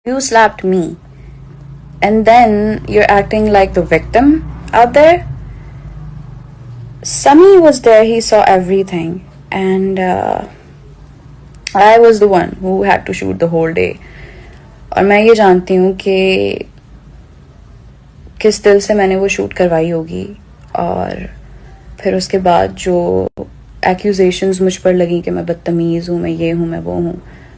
You slapped me. And then you're acting like the victim out there. Sami was there, he saw everything. And I was the one who had to shoot the whole day. और मैं ये जानती हूँ कि किस दिल से मैंने वो शूट करवाई होगी, और फिर उसके बाद जो एक्यूजेशंस मुझ पर लगी कि मैं बदतमीज़ हूँ, मैं ये हूँ, मैं वो हूँ,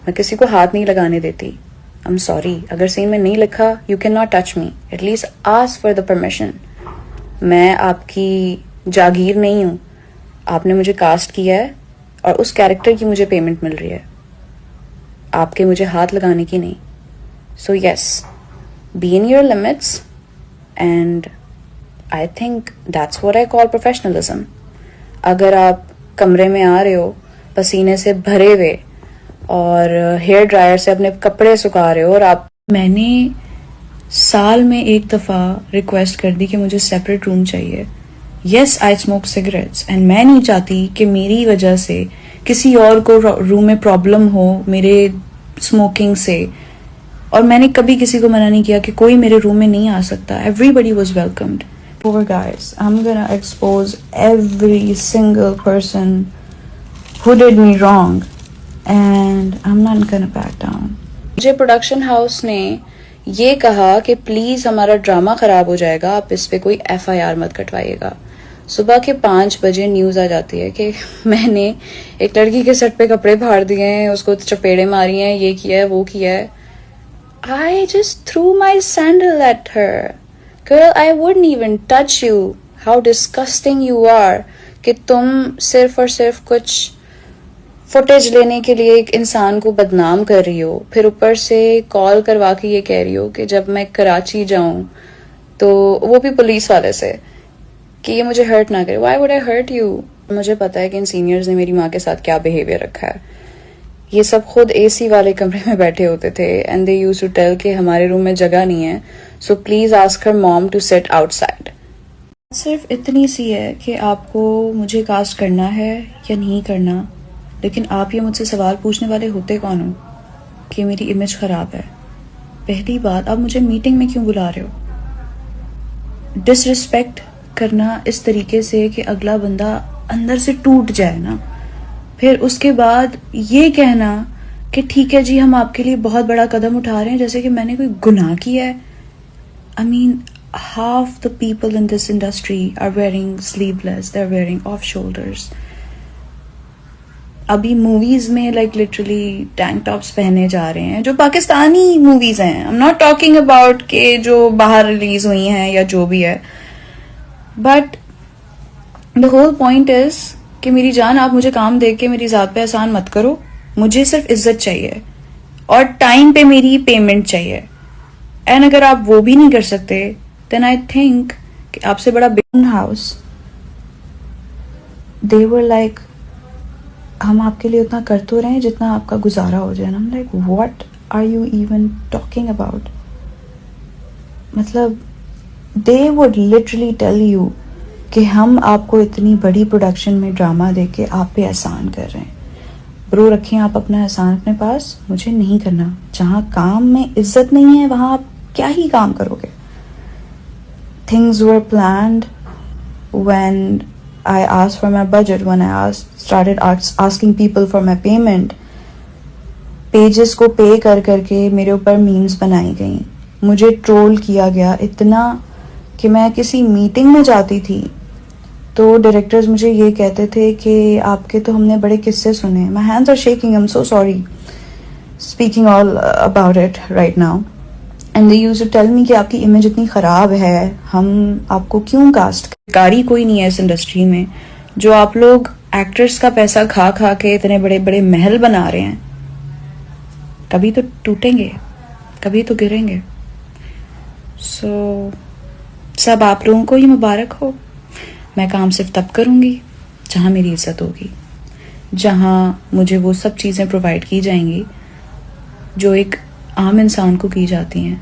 मैं किसी को हाथ नहीं लगाने देती. आई एम सॉरी, अगर सीन में नहीं लिखा, you can not touch me. At least ask for the permission. मैं आपकी जागीर नहीं हूँ. आपने मुझे कास्ट किया है और उस कैरेक्टर की मुझे पेमेंट मिल रही है, आपके मुझे हाथ लगाने की नहीं. So yes, be in your limits, and I think that's what I call professionalism. अगर आप कमरे में आ रहे हो पसीने से भरे हुए और हेयर ड्रायर से अपने कपड़े सुखा रहे हो, और मैंने साल में एक दफ़ा रिक्वेस्ट कर दी कि मुझे सेपरेट रूम चाहिए. Yes, I smoke cigarettes, and मैं नहीं चाहती कि मेरी वजह से किसी और को रूम में प्रॉब्लम हो मेरे स्मोकिंग से. और मैंने कभी किसी को मना नहीं किया कि कोई मेरे रूम में नहीं आ सकता. Everybody was welcomed. Poor guys, I'm gonna expose every single person who did me wrong, and I'm not gonna back down. मुझे प्रोडक्शन हाउस ने ये कहा कि प्लीज हमारा ड्रामा खराब हो जाएगा, आप इस पे कोई FIR मत कटवाइएगा. सुबह के 5 बजे न्यूज आ जाती है कि मैंने एक लड़की के सर पे कपड़े फाड़ दिए हैं, उसको चपेड़े मारी हैं, ये किया है, वो किया है. I just threw my sandal at her. Girl, I wouldn't even touch you. How disgusting you are. कि तुम सिर्फ और सिर्फ कुछ फुटेज लेने के लिए एक इंसान को बदनाम कर रही हो, फिर ऊपर से कॉल करवा के ये कह रही हो कि जब मैं कराची जाऊं तो वो भी पुलिस वाले से कि ये मुझे हर्ट ना करे. Why would I hurt you? मुझे पता है कि इन सीनियर्स ने मेरी माँ के साथ क्या बिहेवियर रखा है. ये सब खुद AC वाले कमरे में बैठे होते थे, and they used to tell कि हमारे रूम में जगह नहीं है, so please ask her mom to sit outside. सिर्फ इतनी सी है कि आपको मुझे कास्ट करना है या नहीं करना, लेकिन आप ये मुझसे सवाल पूछने वाले होते कौन हो कि मेरी इमेज खराब है. पहली बात, आप मुझे मीटिंग में क्यों बुला रहे हो? डिसरिस्पेक्ट करना इस तरीके से कि अगला बंदा अंदर से टूट जाए ना, फिर उसके बाद ये कहना कि ठीक है जी, हम आपके लिए बहुत बड़ा कदम उठा रहे हैं, जैसे कि मैंने कोई गुनाह किया है. I mean, half the people in this industry are wearing sleeveless, they're wearing off shoulders. अभी मूवीज में लाइक लिटरली टैंक टॉप्स पहने जा रहे हैं, जो पाकिस्तानी मूवीज हैं. आई एम नॉट टॉकिंग अबाउट के जो बाहर रिलीज हुई हैं या जो भी है, but the whole point is कि मेरी जान, आप मुझे काम दे के मेरी जात पे एहसान मत करो. मुझे सिर्फ इज्जत चाहिए और टाइम पे मेरी पेमेंट चाहिए. एंड अगर आप वो भी नहीं कर सकते, देन आई थिंक कि आपसे बड़ा big house, they were like, हम आपके लिए उतना कर तो रहे हैं जितना आपका गुजारा हो जाए. I'm like, what are you even talking about? मतलब they would literally tell you कि हम आपको इतनी बड़ी प्रोडक्शन में ड्रामा देके आप पे एहसान कर रहे हैं. ब्रो, रखें आप अपना एहसान अपने पास, मुझे नहीं करना. जहाँ काम में इज्जत नहीं है वहाँ आप क्या ही काम करोगे. Things were planned when I asked for my budget, when I started asking people for my payment. Pages को पे कर करके मेरे ऊपर मीम्स बनाई गई, मुझे ट्रोल किया गया इतना कि मैं किसी मीटिंग में जाती थी तो डायरेक्टर्स मुझे ये कहते थे कि आपके तो हमने बड़े किस्से सुने. My hands are shaking, I am so sorry speaking all about it right now. And they used to tell me कि आपकी इमेज इतनी खराब है, हम आपको क्यों कास्ट. कारी कोई नहीं है इस इंडस्ट्री में. जो आप लोग एक्टर्स का पैसा खा खा के इतने बड़े बड़े महल बना रहे हैं, कभी तो टूटेंगे, कभी तो गिरेंगे. सो सब आप लोगों को ही मुबारक हो. मैं काम सिर्फ तब करूंगी जहां मेरी इज्जत होगी, जहां मुझे वो सब चीज़ें प्रोवाइड की जाएंगी जो एक आम इंसान को की जाती हैं.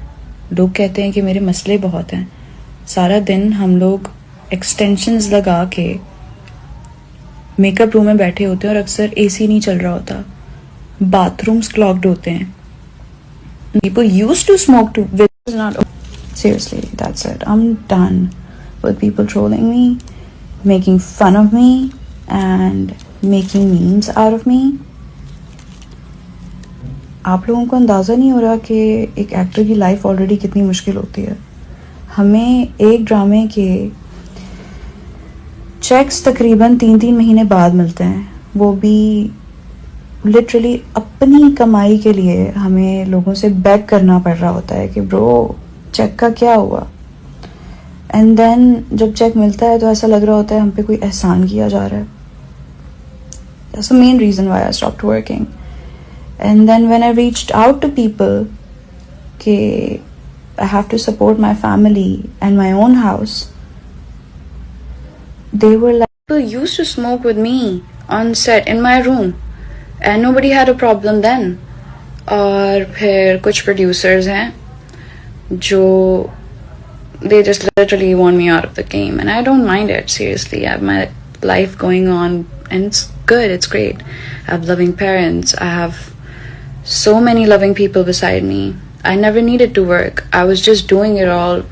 लोग कहते हैं कि मेरे मसले बहुत हैं. सारा दिन हम लोग एक्सटेंशंस लगा के मेकअप रूम में बैठे होते हैं और अक्सर AC नहीं चल रहा होता, बाथरूम्स क्लॉग्ड होते हैं, People used to smoke to with not seriously, that's it. I'm done with people trolling me, making fun of me and making memes out of me. आप लोगों को अंदाज़ा नहीं हो रहा कि एक एक्टर की लाइफ ऑलरेडी कितनी मुश्किल होती है। हमें एक ड्रामे के चेक्स तकरीबन 3-3 महीने बाद मिलते हैं, वो भी लिटरली अपनी कमाई के लिए हमें लोगों से बैक करना पड़ रहा होता है कि ब्रो चेक का क्या हुआ। एंड देन जब चेक मिलता है तो ऐसा लग रहा होता है हम पे कोई एहसान किया जा रहा है। That's the main reason why I stopped working. And then when I reached out to people कि I have to support my family and my own house, they were like, people used to smoke with me on set in my room and nobody had a problem then. और फिर कुछ producers हैं जो they just literally want me out of the game and I don't mind it, seriously. I have my life going on and it's good, it's great. I have loving parents, I have so many loving people beside me. I never needed to work. I was just doing it all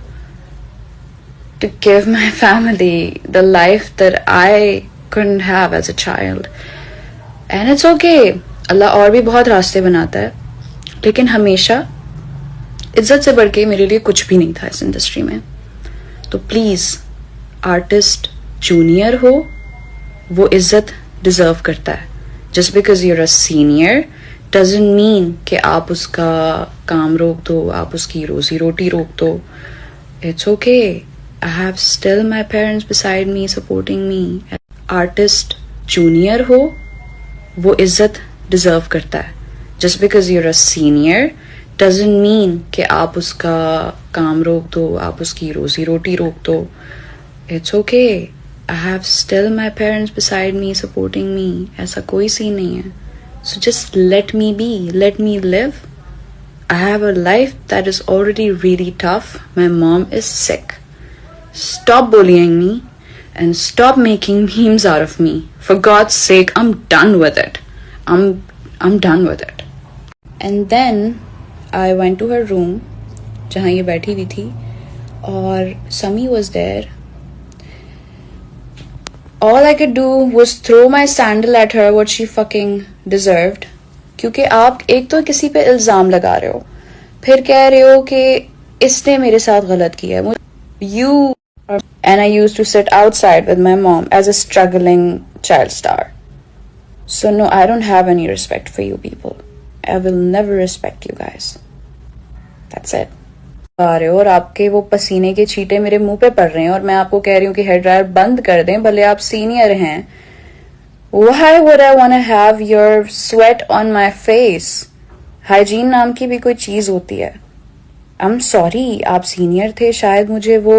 to give my family the life that I couldn't have as a child. And it's okay. Allah और भी बहुत रास्ते बनाता है, लेकिन हमेशा इज्जत से बढ़ के मेरे लिए कुछ भी नहीं था इस इंडस्ट्री में। तो प्लीज आर्टिस्ट जूनियर हो, वो इज्जत डिजर्व करता है। Just because you're a senior doesn't mean कि आप उसका काम रोक दो, आप उसकी रोजी रोटी रोक दो। It's okay, I have still my parents beside me supporting me. Artist junior हो, वो इज्जत डिजर्व करता है। Just because you're a senior doesn't mean कि आप उसका काम रोक दो, आप उसकी रोजी रोटी रोक दो। It's okay, I have still my parents beside me supporting me. ऐसा कोई सीन नहीं है। So just let me be, let me live. I have a life that is already really tough. My mom is sick. Stop bullying me and stop making memes out of me. For God's sake, I'm done with it. I'm done with it. And then I went to her room, जहाँ ये बैठी हुई थी, और Sami was there. All I could do was throw my sandal at her, what she fucking deserved. क्योंकि आप एक तो किसी पे इल्जाम लगा रहे हो, फिर कह रहे हो कि इसने मेरे साथ गलत किया है। You and I used to sit outside with my mom as a struggling child star. So no, I don't have any respect for you people. I will never respect you guys. That's it. आ रहे हो और आपके वो पसीने के छींटे मेरे मुंह पे पड़ रहे हैं और मैं आपको कह रही हूँ कि हेयर ड्रायर बंद कर दें, भले आप सीनियर हैं। Why would I want to have your sweat on my face? Hygiene नाम की भी कोई चीज होती है। I'm sorry, आप सीनियर थे, शायद मुझे वो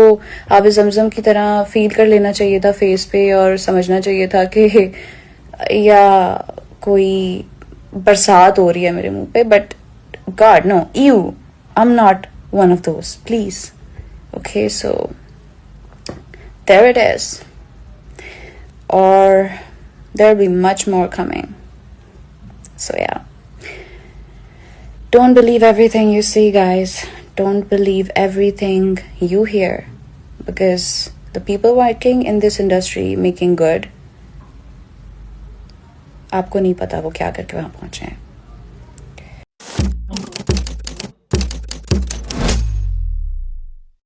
आब जमजम की तरह फील कर लेना चाहिए था फेस पे और समझना चाहिए था कि या कोई बरसात हो रही है मेरे मुंह पे। But God no, you, I am not one of those, please. Okay, so there it is, और there will be much more coming. So yeah, don't believe everything you see, guys. Don't believe everything you hear, because the people working in this industry making good, आपको नहीं पता वो क्या करके वहां पहुंचे हैं।